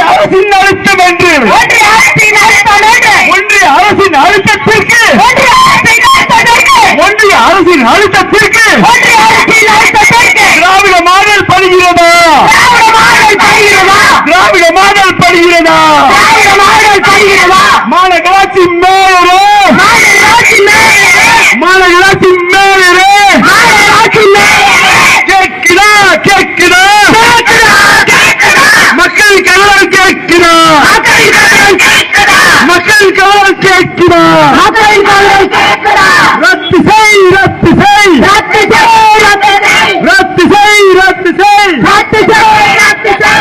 ஒன்றிய அரசின் அழுத்தம் என்று ஒன்றிய அரசின் அழுத்தத்திற்கு திராவிட மாடல் படுகிறதா? திராவிட மாடல் படுகிறதா? மாநகராட்சி மேயரே, மாநகராட்சி மேயரே, கேட்கிறா கேட்கிறா மக்கள் கவலை கேட்கிறா, மக்கள் கவலை கேட்கிறா. ரத்து செய், ரத்து செய், ரத்து செய், ரத்து செய், ரத்து செய்.